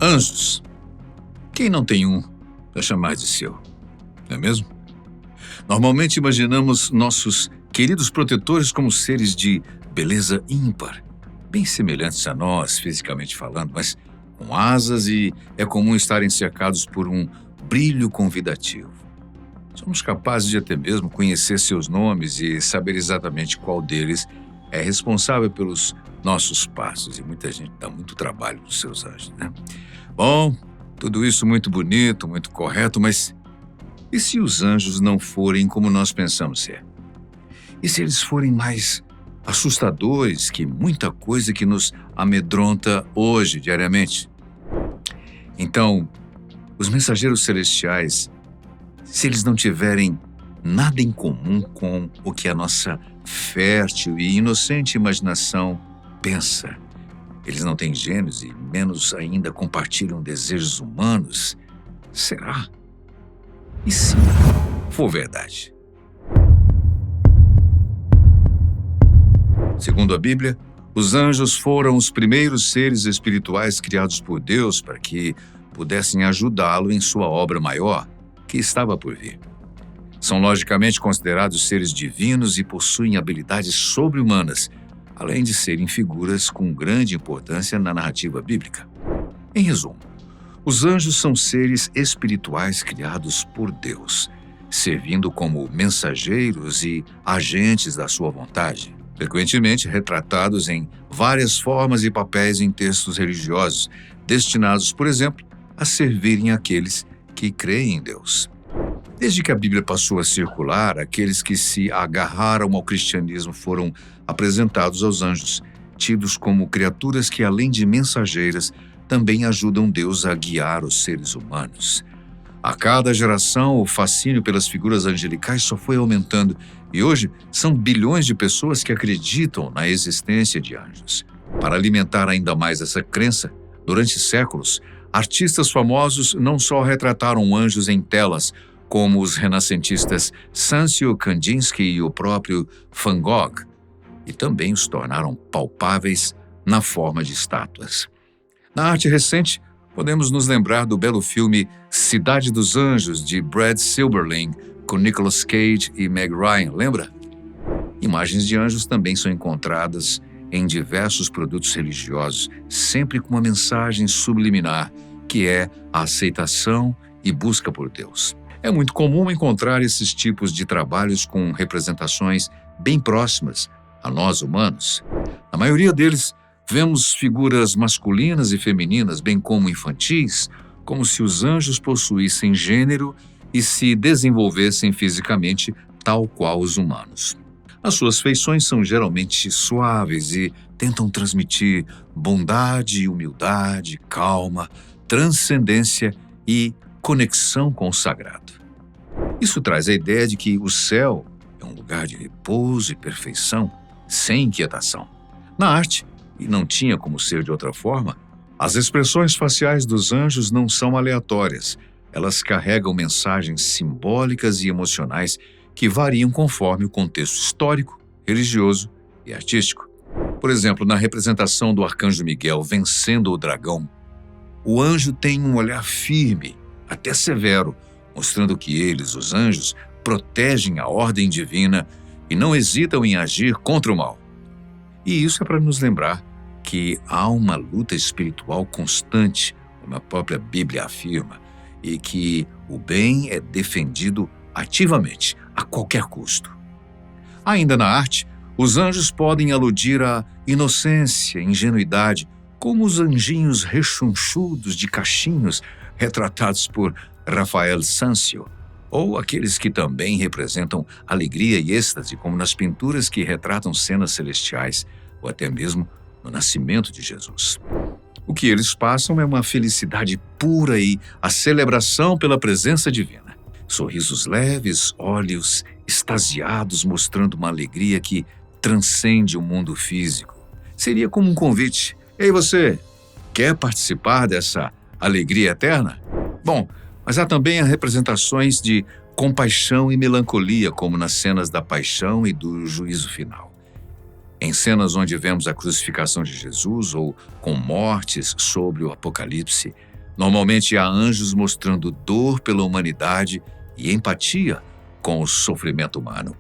Anjos. Quem não tem um para chamar de seu, não é mesmo? Normalmente imaginamos nossos queridos protetores como seres de beleza ímpar, bem semelhantes a nós, fisicamente falando, mas com asas, e é comum estarem cercados por um brilho convidativo. Somos capazes de até mesmo conhecer seus nomes e saber exatamente qual deles é responsável pelos nossos passos, e muita gente dá muito trabalho nos seus anjos, né? Bom, tudo isso muito bonito, muito correto, mas e se os anjos não forem como nós pensamos ser? E se eles forem mais assustadores que muita coisa que nos amedronta hoje, diariamente? Então, os mensageiros celestiais, se eles não tiverem nada em comum com o que a nossa fértil e inocente imaginação pensa, eles não têm gênios e menos ainda compartilham desejos humanos, será? E se for verdade? Segundo a Bíblia, os anjos foram os primeiros seres espirituais criados por Deus para que pudessem ajudá-lo em sua obra maior, que estava por vir. São logicamente considerados seres divinos e possuem habilidades sobre-humanas, além de serem figuras com grande importância na narrativa bíblica. Em resumo, os anjos são seres espirituais criados por Deus, servindo como mensageiros e agentes da sua vontade, frequentemente retratados em várias formas e papéis em textos religiosos, destinados, por exemplo, a servirem aqueles que creem em Deus. Desde que a Bíblia passou a circular, aqueles que se agarraram ao cristianismo foram apresentados aos anjos, tidos como criaturas que, além de mensageiras, também ajudam Deus a guiar os seres humanos. A cada geração, o fascínio pelas figuras angelicais só foi aumentando, e hoje são bilhões de pessoas que acreditam na existência de anjos. Para alimentar ainda mais essa crença, durante séculos, artistas famosos não só retrataram anjos em telas, como os renascentistas Sancio Kandinsky e o próprio Van Gogh, e também os tornaram palpáveis na forma de estátuas. Na arte recente, podemos nos lembrar do belo filme Cidade dos Anjos, de Brad Silberling, com Nicolas Cage e Meg Ryan, lembra? Imagens de anjos também são encontradas em diversos produtos religiosos, sempre com uma mensagem subliminar, que é a aceitação e busca por Deus. É muito comum encontrar esses tipos de trabalhos com representações bem próximas a nós humanos. Na maioria deles, vemos figuras masculinas e femininas, bem como infantis, como se os anjos possuíssem gênero e se desenvolvessem fisicamente tal qual os humanos. As suas feições são geralmente suaves e tentam transmitir bondade, humildade, calma, transcendência e conexão com o sagrado. Isso traz a ideia de que o céu é um lugar de repouso e perfeição, sem inquietação. Na arte, e não tinha como ser de outra forma, as expressões faciais dos anjos não são aleatórias. Elas carregam mensagens simbólicas e emocionais que variam conforme o contexto histórico, religioso e artístico. Por exemplo, na representação do arcanjo Miguel vencendo o dragão, o anjo tem um olhar firme, até severo, mostrando que eles, os anjos, protegem a ordem divina e não hesitam em agir contra o mal. E isso é para nos lembrar que há uma luta espiritual constante, como a própria Bíblia afirma, e que o bem é defendido ativamente, a qualquer custo. Ainda na arte, os anjos podem aludir à inocência, ingenuidade, como os anjinhos rechonchudos de cachinhos retratados por Rafael Sanzio, ou aqueles que também representam alegria e êxtase, como nas pinturas que retratam cenas celestiais, ou até mesmo no nascimento de Jesus. O que eles passam é uma felicidade pura e a celebração pela presença divina. Sorrisos leves, olhos extasiados, mostrando uma alegria que transcende o mundo físico. Seria como um convite. Ei, você, quer participar dessa alegria eterna? Bom, mas há também as representações de compaixão e melancolia, como nas cenas da paixão e do juízo final. Em cenas onde vemos a crucificação de Jesus ou com mortes sobre o Apocalipse, Normalmente há anjos mostrando dor pela humanidade e empatia com o sofrimento humano.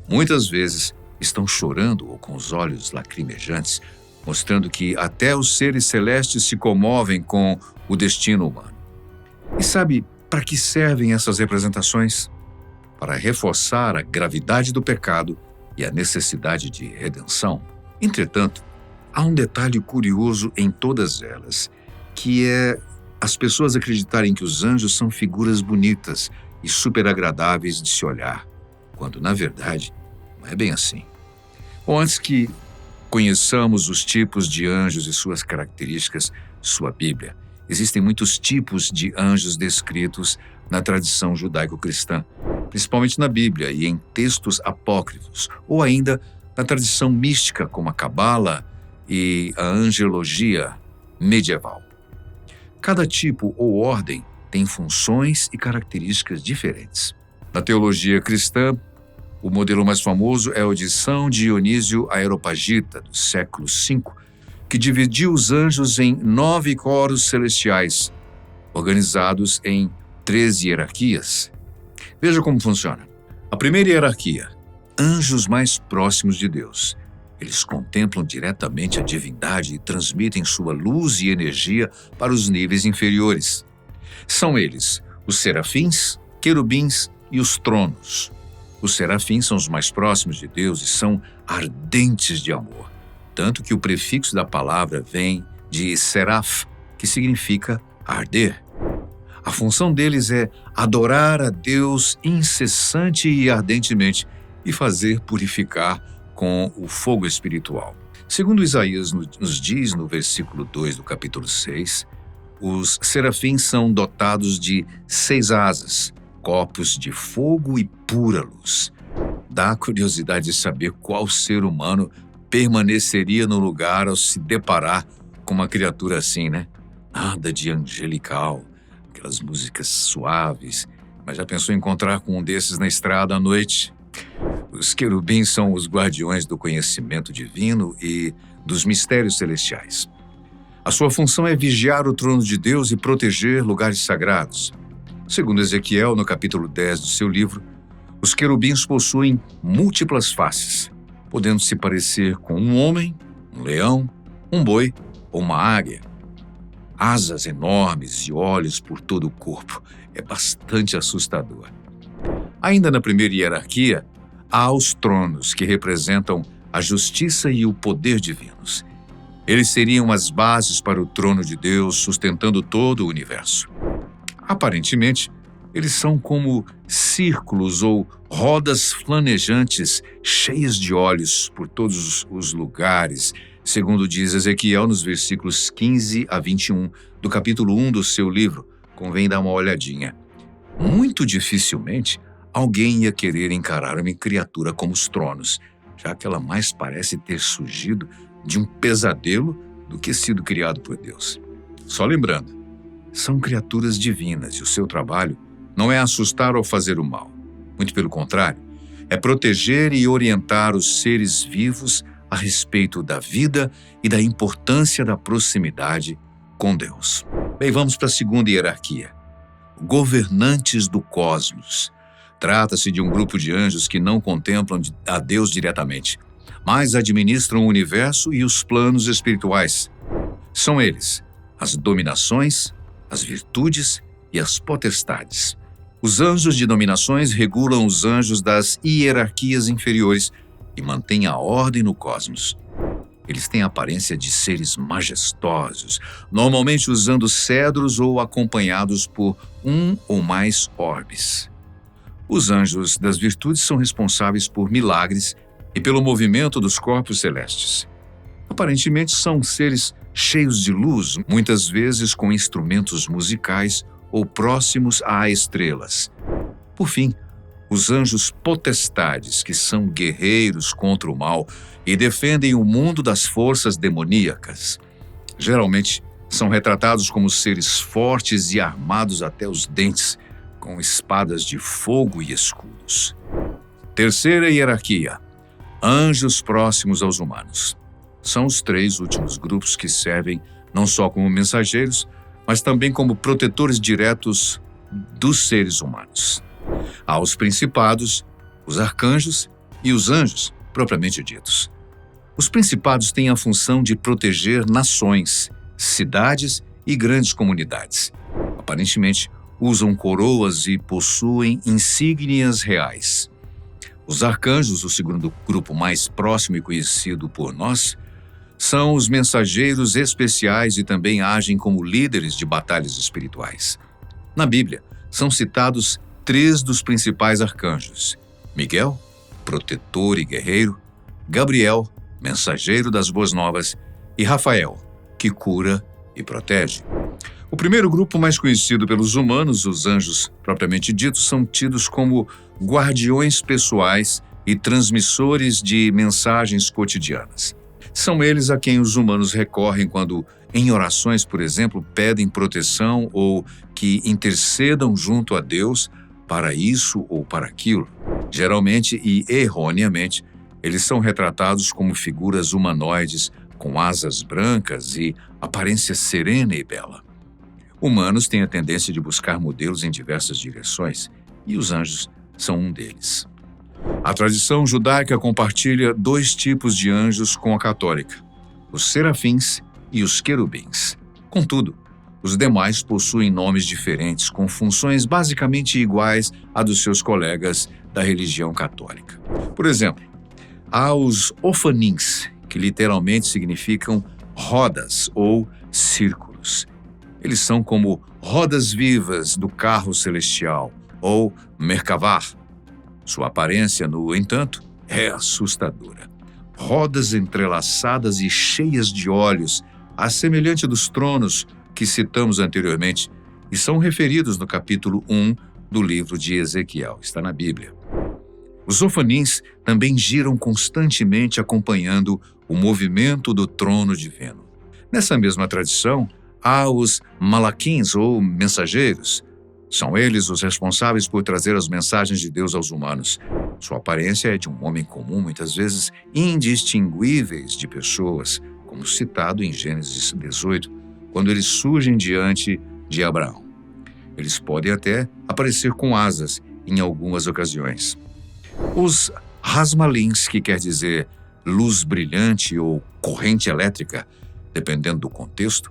Muitas vezes estão chorando ou com os olhos lacrimejantes, mostrando que até os seres celestes se comovem com o destino humano. E sabe para que servem essas representações? Para reforçar a gravidade do pecado e a necessidade de redenção. Entretanto, há um detalhe curioso em todas elas, que é as pessoas acreditarem que os anjos são figuras bonitas e super agradáveis de se olhar, quando, na verdade, não é bem assim. Bom, antes que conheçamos os tipos de anjos e suas características, sua Bíblia, existem muitos tipos de anjos descritos na tradição judaico-cristã, principalmente na Bíblia e em textos apócrifos, ou ainda na tradição mística como a Cabala e a angelologia medieval. Cada tipo ou ordem tem funções e características diferentes. Na teologia cristã, o modelo mais famoso é o de São Dionísio Areopagita, do século V, que dividiu os anjos em 9 coros celestiais, organizados em 13 hierarquias. Veja como funciona. A primeira hierarquia, anjos mais próximos de Deus. Eles contemplam diretamente a divindade e transmitem sua luz e energia para os níveis inferiores. São eles os serafins, querubins e os tronos. Os serafins são os mais próximos de Deus e são ardentes de amor, tanto que o prefixo da palavra vem de seraf, que significa arder. A função deles é adorar a Deus incessante e ardentemente e fazer purificar com o fogo espiritual. Segundo Isaías nos diz no versículo 2 do capítulo 6, os serafins são dotados de 6 asas, corpos de fogo e pura luz. Dá curiosidade de saber qual ser humano permaneceria no lugar ao se deparar com uma criatura assim, né? Nada de angelical, aquelas músicas suaves, mas já pensou em encontrar com um desses na estrada à noite? Os querubins são os guardiões do conhecimento divino e dos mistérios celestiais. A sua função é vigiar o trono de Deus e proteger lugares sagrados. Segundo Ezequiel, no capítulo 10 do seu livro, os querubins possuem múltiplas faces, podendo se parecer com um homem, um leão, um boi ou uma águia. Asas enormes e olhos por todo o corpo. É bastante assustador. Ainda na primeira hierarquia, há os tronos, que representam a justiça e o poder divinos. Eles seriam as bases para o trono de Deus, sustentando todo o universo. Aparentemente, eles são como círculos ou rodas flanejantes cheias de olhos por todos os lugares, segundo diz Ezequiel nos versículos 15 a 21 do capítulo 1 do seu livro. Convém dar uma olhadinha. Muito dificilmente alguém ia querer encarar uma criatura como os tronos, já que ela mais parece ter surgido de um pesadelo do que sido criado por Deus. Só lembrando, são criaturas divinas e o seu trabalho não é assustar ou fazer o mal. Muito pelo contrário, é proteger e orientar os seres vivos a respeito da vida e da importância da proximidade com Deus. Bem, vamos para a segunda hierarquia. Governantes do cosmos. Trata-se de um grupo de anjos que não contemplam a Deus diretamente, mas administram o universo e os planos espirituais. São eles as dominações, as virtudes e as potestades. Os anjos de dominações regulam os anjos das hierarquias inferiores e mantêm a ordem no cosmos. Eles têm a aparência de seres majestosos, normalmente usando cedros ou acompanhados por um ou mais orbes. Os anjos das virtudes são responsáveis por milagres e pelo movimento dos corpos celestes. Aparentemente são seres cheios de luz, muitas vezes com instrumentos musicais ou próximos a estrelas. Por fim, os anjos potestades, que são guerreiros contra o mal e defendem o mundo das forças demoníacas. Geralmente, são retratados como seres fortes e armados até os dentes, com espadas de fogo e escudos. Terceira hierarquia: anjos próximos aos humanos. São os 3 últimos grupos que servem não só como mensageiros, mas também como protetores diretos dos seres humanos. Há os principados, os arcanjos e os anjos, propriamente ditos. Os principados têm a função de proteger nações, cidades e grandes comunidades. Aparentemente, usam coroas e possuem insígnias reais. Os arcanjos, o segundo grupo mais próximo e conhecido por nós, são os mensageiros especiais e também agem como líderes de batalhas espirituais. Na Bíblia, são citados 3 dos principais arcanjos: Miguel, protetor e guerreiro; Gabriel, mensageiro das boas novas; e Rafael, que cura e protege. O primeiro grupo mais conhecido pelos humanos, os anjos propriamente ditos, são tidos como guardiões pessoais e transmissores de mensagens cotidianas. São eles a quem os humanos recorrem quando, em orações, por exemplo, pedem proteção ou que intercedam junto a Deus para isso ou para aquilo. Geralmente e erroneamente, eles são retratados como figuras humanoides com asas brancas e aparência serena e bela. Humanos têm a tendência de buscar modelos em diversas direções, e os anjos são um deles. A tradição judaica compartilha 2 tipos de anjos com a católica: os serafins e os querubins. Contudo, os demais possuem nomes diferentes, com funções basicamente iguais à dos seus colegas da religião católica. Por exemplo, há os ofanins, que literalmente significam rodas ou círculos. Eles são como rodas vivas do carro celestial, ou Merkavah. Sua aparência, no entanto, é assustadora. Rodas entrelaçadas e cheias de olhos, à semelhante dos tronos que citamos anteriormente, e são referidos no capítulo 1 do livro de Ezequiel. Está na Bíblia. Os ofanins também giram constantemente acompanhando o movimento do trono divino. Nessa mesma tradição, há os malaquins, ou mensageiros. São eles os responsáveis por trazer as mensagens de Deus aos humanos. Sua aparência é de um homem comum, muitas vezes indistinguíveis de pessoas, como citado em Gênesis 18, quando eles surgem diante de Abraão. Eles podem até aparecer com asas em algumas ocasiões. Os rasmalins, que quer dizer luz brilhante ou corrente elétrica, dependendo do contexto,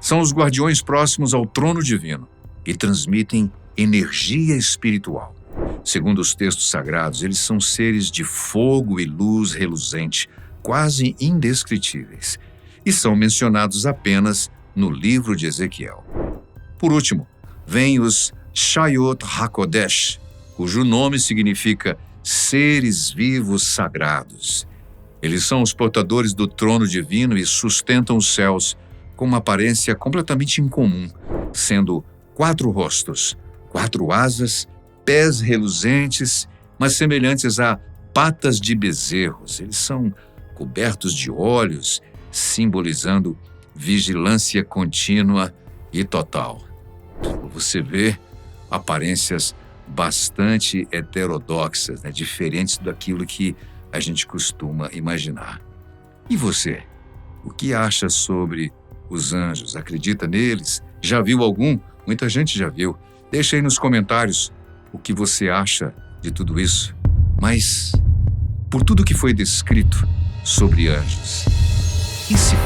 são os guardiões próximos ao trono divino e transmitem energia espiritual. Segundo os textos sagrados, eles são seres de fogo e luz reluzente, quase indescritíveis, e são mencionados apenas no livro de Ezequiel. Por último, vêm os Shayot HaKodesh, cujo nome significa seres vivos sagrados. Eles são os portadores do trono divino e sustentam os céus com uma aparência completamente incomum, sendo 4 rostos, 4 asas, pés reluzentes, mas semelhantes a patas de bezerros. Eles são cobertos de olhos, simbolizando vigilância contínua e total. Você vê aparências bastante heterodoxas, diferentes daquilo que a gente costuma imaginar. E você? O que acha sobre os anjos? Acredita neles? Já viu algum? Muita gente já viu. Deixa aí nos comentários o que você acha de tudo isso. Mas, por tudo que foi descrito sobre anjos, e se